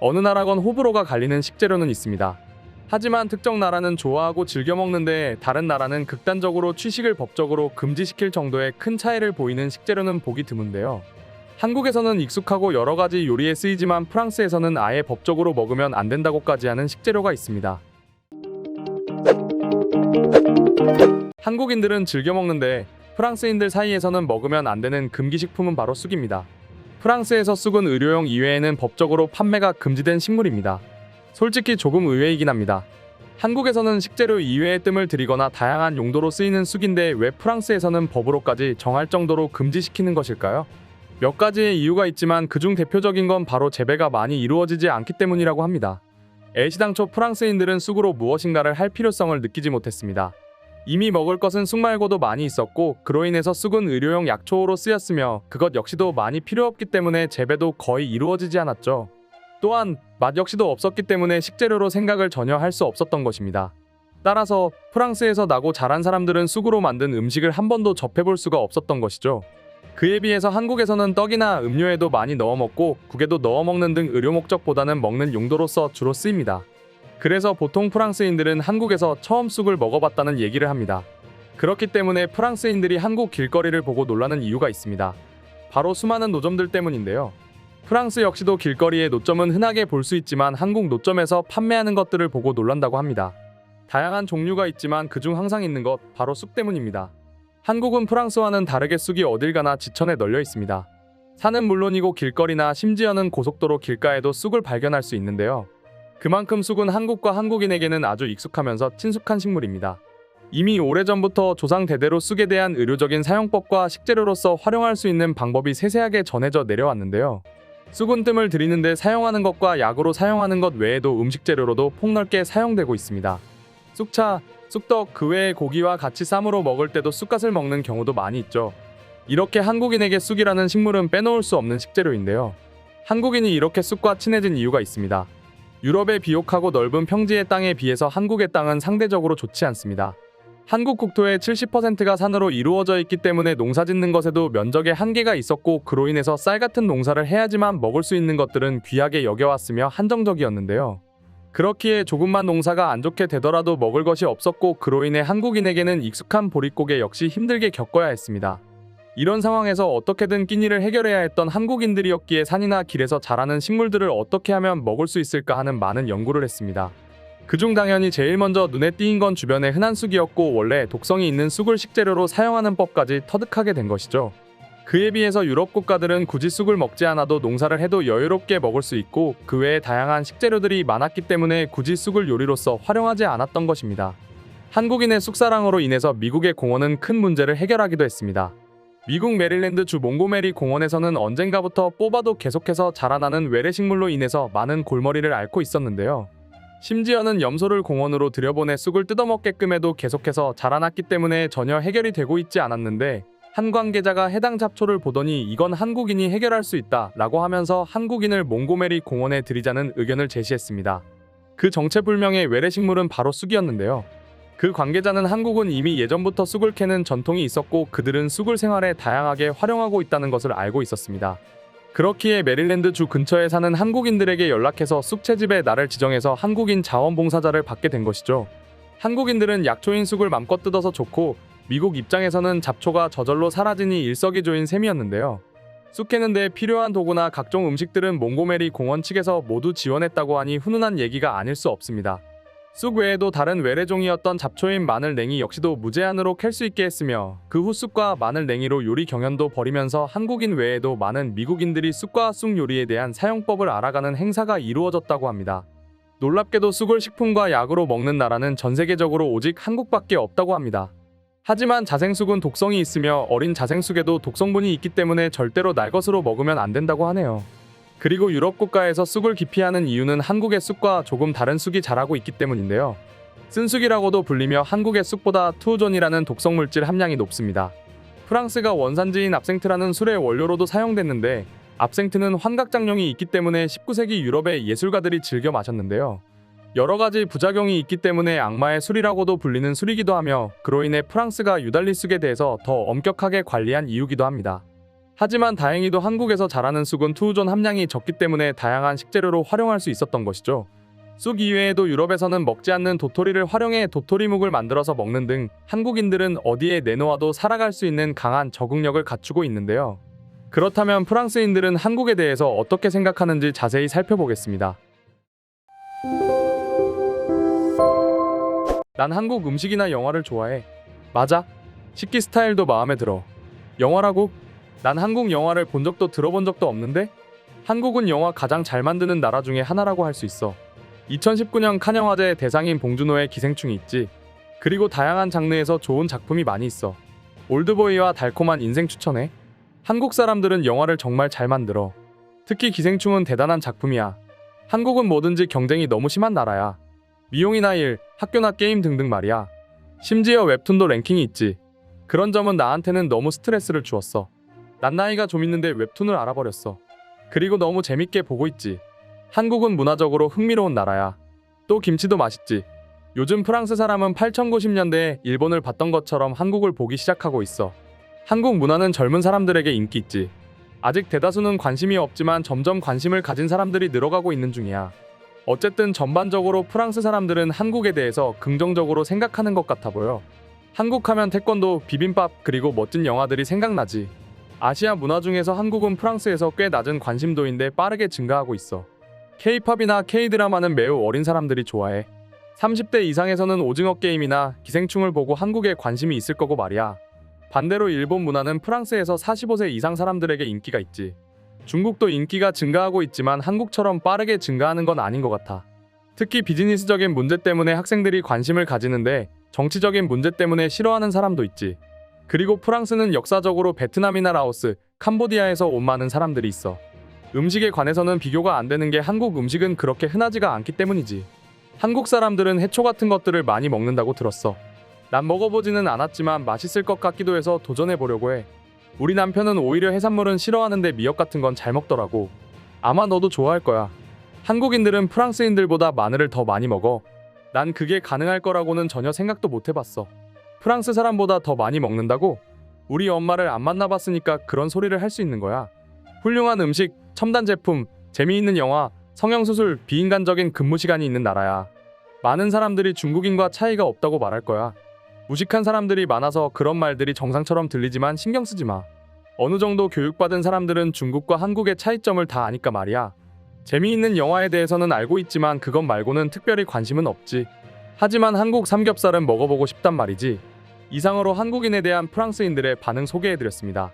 어느 나라건 호불호가 갈리는 식재료는 있습니다. 하지만 특정 나라는 좋아하고 즐겨 먹는데 다른 나라는 극단적으로 취식을 법적으로 금지시킬 정도의 큰 차이를 보이는 식재료는 보기 드문데요. 한국에서는 익숙하고 여러 가지 요리에 쓰이지만 프랑스에서는 아예 법적으로 먹으면 안 된다고까지 하는 식재료가 있습니다. 한국인들은 즐겨 먹는데 프랑스인들 사이에서는 먹으면 안 되는 금기식품은 바로 쑥입니다. 프랑스에서 쑥은 의료용 이외에는 법적으로 판매가 금지된 식물입니다. 솔직히 조금 의외이긴 합니다. 한국에서는 식재료 이외의 뜸을 들이거나 다양한 용도로 쓰이는 쑥인데 왜 프랑스에서는 법으로까지 정할 정도로 금지시키는 것일까요? 몇 가지의 이유가 있지만 그중 대표적인 건 바로 재배가 많이 이루어지지 않기 때문이라고 합니다. 애시당초 프랑스인들은 쑥으로 무엇인가를 할 필요성을 느끼지 못했습니다. 이미 먹을 것은 쑥 말고도 많이 있었고 그로 인해서 쑥은 의료용 약초로 쓰였으며 그것 역시도 많이 필요 없기 때문에 재배도 거의 이루어지지 않았죠. 또한 맛 역시도 없었기 때문에 식재료로 생각을 전혀 할 수 없었던 것입니다. 따라서 프랑스에서 나고 자란 사람들은 쑥으로 만든 음식을 한 번도 접해볼 수가 없었던 것이죠. 그에 비해서 한국에서는 떡이나 음료에도 많이 넣어 먹고 국에도 넣어 먹는 등 의료 목적보다는 먹는 용도로서 주로 쓰입니다. 그래서 보통 프랑스인들은 한국에서 처음 쑥을 먹어봤다는 얘기를 합니다. 그렇기 때문에 프랑스인들이 한국 길거리를 보고 놀라는 이유가 있습니다. 바로 수많은 노점들 때문인데요. 프랑스 역시도 길거리의 노점은 흔하게 볼 수 있지만 한국 노점에서 판매하는 것들을 보고 놀란다고 합니다. 다양한 종류가 있지만 그중 항상 있는 것 바로 쑥 때문입니다. 한국은 프랑스와는 다르게 쑥이 어딜 가나 지천에 널려 있습니다. 산은 물론이고 길거리나 심지어는 고속도로 길가에도 쑥을 발견할 수 있는데요. 그만큼 쑥은 한국과 한국인에게는 아주 익숙하면서 친숙한 식물입니다. 이미 오래전부터 조상 대대로 쑥에 대한 의료적인 사용법과 식재료로서 활용할 수 있는 방법이 세세하게 전해져 내려왔는데요. 쑥은 뜸을 들이는데 사용하는 것과 약으로 사용하는 것 외에도 음식 재료로도 폭넓게 사용되고 있습니다. 쑥차, 쑥떡 그 외에 고기와 같이 쌈으로 먹을 때도 쑥갓을 먹는 경우도 많이 있죠. 이렇게 한국인에게 쑥이라는 식물은 빼놓을 수 없는 식재료인데요. 한국인이 이렇게 쑥과 친해진 이유가 있습니다. 유럽의 비옥하고 넓은 평지의 땅에 비해서 한국의 땅은 상대적으로 좋지 않습니다. 한국 국토의 70%가 산으로 이루어져 있기 때문에 농사짓는 것에도 면적의 한계가 있었고 그로 인해서 쌀 같은 농사를 해야지만 먹을 수 있는 것들은 귀하게 여겨왔으며 한정적이었는데요. 그렇기에 조금만 농사가 안 좋게 되더라도 먹을 것이 없었고 그로 인해 한국인에게는 익숙한 보릿고개 역시 힘들게 겪어야 했습니다. 이런 상황에서 어떻게든 끼니를 해결해야 했던 한국인들이었기에 산이나 길에서 자라는 식물들을 어떻게 하면 먹을 수 있을까 하는 많은 연구를 했습니다. 그중 당연히 제일 먼저 눈에 띄인 건 주변의 흔한 쑥이었고 원래 독성이 있는 쑥을 식재료로 사용하는 법까지 터득하게 된 것이죠. 그에 비해서 유럽 국가들은 굳이 쑥을 먹지 않아도 농사를 해도 여유롭게 먹을 수 있고 그 외에 다양한 식재료들이 많았기 때문에 굳이 쑥을 요리로서 활용하지 않았던 것입니다. 한국인의 쑥사랑으로 인해서 미국의 공원은 큰 문제를 해결하기도 했습니다. 미국 메릴랜드 주 몽고메리 공원에서는 언젠가부터 뽑아도 계속해서 자라나는 외래식물로 인해서 많은 골머리를 앓고 있었는데요. 심지어는 염소를 공원으로 들여보내 쑥을 뜯어먹게끔 해도 계속해서 자라났기 때문에 전혀 해결이 되고 있지 않았는데 한 관계자가 해당 잡초를 보더니 이건 한국인이 해결할 수 있다 라고 하면서 한국인을 몽고메리 공원에 들이자는 의견을 제시했습니다. 그 정체불명의 외래식물은 바로 쑥이었는데요. 그 관계자는 한국은 이미 예전부터 쑥을 캐는 전통이 있었고 그들은 쑥을 생활에 다양하게 활용하고 있다는 것을 알고 있었습니다. 그렇기에 메릴랜드 주 근처에 사는 한국인들에게 연락해서 쑥 채집의 날을 지정해서 한국인 자원봉사자를 받게 된 것이죠. 한국인들은 약초인 쑥을 맘껏 뜯어서 좋고 미국 입장에서는 잡초가 저절로 사라지니 일석이조인 셈이었는데요. 쑥 캐는데 필요한 도구나 각종 음식들은 몽고메리 공원 측에서 모두 지원했다고 하니 훈훈한 얘기가 아닐 수 없습니다. 쑥 외에도 다른 외래종이었던 잡초인 마늘냉이 역시도 무제한으로 캘 수 있게 했으며 그 후 쑥과 마늘냉이로 요리 경연도 벌이면서 한국인 외에도 많은 미국인들이 쑥과 쑥 요리에 대한 사용법을 알아가는 행사가 이루어졌다고 합니다. 놀랍게도 쑥을 식품과 약으로 먹는 나라는 전 세계적으로 오직 한국밖에 없다고 합니다. 하지만 자생쑥은 독성이 있으며 어린 자생쑥에도 독성분이 있기 때문에 절대로 날 것으로 먹으면 안 된다고 하네요. 그리고 유럽 국가에서 쑥을 기피하는 이유는 한국의 쑥과 조금 다른 쑥이 자라고 있기 때문인데요. 쓴쑥이라고도 불리며 한국의 쑥보다 투우존이라는 독성물질 함량이 높습니다. 프랑스가 원산지인 압생트라는 술의 원료로도 사용됐는데 압생트는 환각작용이 있기 때문에 19세기 유럽의 예술가들이 즐겨 마셨는데요. 여러가지 부작용이 있기 때문에 악마의 술이라고도 불리는 술이기도 하며 그로 인해 프랑스가 유달리 쑥에 대해서 더 엄격하게 관리한 이유기도 합니다. 하지만 다행히도 한국에서 자라는 쑥은 투우존 함량이 적기 때문에 다양한 식재료로 활용할 수 있었던 것이죠. 쑥 이외에도 유럽에서는 먹지 않는 도토리를 활용해 도토리묵을 만들어서 먹는 등 한국인들은 어디에 내놓아도 살아갈 수 있는 강한 적응력을 갖추고 있는데요. 그렇다면 프랑스인들은 한국에 대해서 어떻게 생각하는지 자세히 살펴보겠습니다. 난 한국 음식이나 영화를 좋아해. 맞아. 식기 스타일도 마음에 들어. 영화라고? 난 한국 영화를 본 적도 들어본 적도 없는데? 한국은 영화 가장 잘 만드는 나라 중에 하나라고 할 수 있어. 2019년 칸 영화제 대상인 봉준호의 기생충이 있지. 그리고 다양한 장르에서 좋은 작품이 많이 있어. 올드보이와 달콤한 인생 추천해. 한국 사람들은 영화를 정말 잘 만들어. 특히 기생충은 대단한 작품이야. 한국은 뭐든지 경쟁이 너무 심한 나라야. 미용이나 일, 학교나 게임 등등 말이야. 심지어 웹툰도 랭킹이 있지. 그런 점은 나한테는 너무 스트레스를 주었어. 난 나이가 좀 있는데 웹툰을 알아버렸어. 그리고 너무 재밌게 보고 있지. 한국은 문화적으로 흥미로운 나라야. 또 김치도 맛있지. 요즘 프랑스 사람은 8090년대에 일본을 봤던 것처럼 한국을 보기 시작하고 있어. 한국 문화는 젊은 사람들에게 인기 있지. 아직 대다수는 관심이 없지만 점점 관심을 가진 사람들이 늘어가고 있는 중이야. 어쨌든 전반적으로 프랑스 사람들은 한국에 대해서 긍정적으로 생각하는 것 같아 보여. 한국 하면 태권도, 비빔밥, 그리고 멋진 영화들이 생각나지. 아시아 문화 중에서 한국은 프랑스에서 꽤 낮은 관심도인데 빠르게 증가하고 있어. K-팝이나 K-드라마는 매우 어린 사람들이 좋아해. 30대 이상에서는 오징어 게임이나 기생충을 보고 한국에 관심이 있을 거고 말이야. 반대로 일본 문화는 프랑스에서 45세 이상 사람들에게 인기가 있지. 중국도 인기가 증가하고 있지만 한국처럼 빠르게 증가하는 건 아닌 것 같아. 특히 비즈니스적인 문제 때문에 학생들이 관심을 가지는데 정치적인 문제 때문에 싫어하는 사람도 있지. 그리고 프랑스는 역사적으로 베트남이나 라오스, 캄보디아에서 온 많은 사람들이 있어. 음식에 관해서는 비교가 안 되는 게 한국 음식은 그렇게 흔하지가 않기 때문이지. 한국 사람들은 해초 같은 것들을 많이 먹는다고 들었어. 난 먹어보지는 않았지만 맛있을 것 같기도 해서 도전해보려고 해. 우리 남편은 오히려 해산물은 싫어하는데 미역 같은 건 잘 먹더라고. 아마 너도 좋아할 거야. 한국인들은 프랑스인들보다 마늘을 더 많이 먹어. 난 그게 가능할 거라고는 전혀 생각도 못 해봤어. 프랑스 사람보다 더 많이 먹는다고? 우리 엄마를 안 만나봤으니까 그런 소리를 할 수 있는 거야. 훌륭한 음식, 첨단 제품, 재미있는 영화, 성형수술, 비인간적인 근무 시간이 있는 나라야. 많은 사람들이 중국인과 차이가 없다고 말할 거야. 무식한 사람들이 많아서 그런 말들이 정상처럼 들리지만 신경 쓰지 마. 어느 정도 교육받은 사람들은 중국과 한국의 차이점을 다 아니까 말이야. 재미있는 영화에 대해서는 알고 있지만 그것 말고는 특별히 관심은 없지. 하지만 한국 삼겹살은 먹어보고 싶단 말이지. 이상으로 한국인에 대한 프랑스인들의 반응 소개해드렸습니다.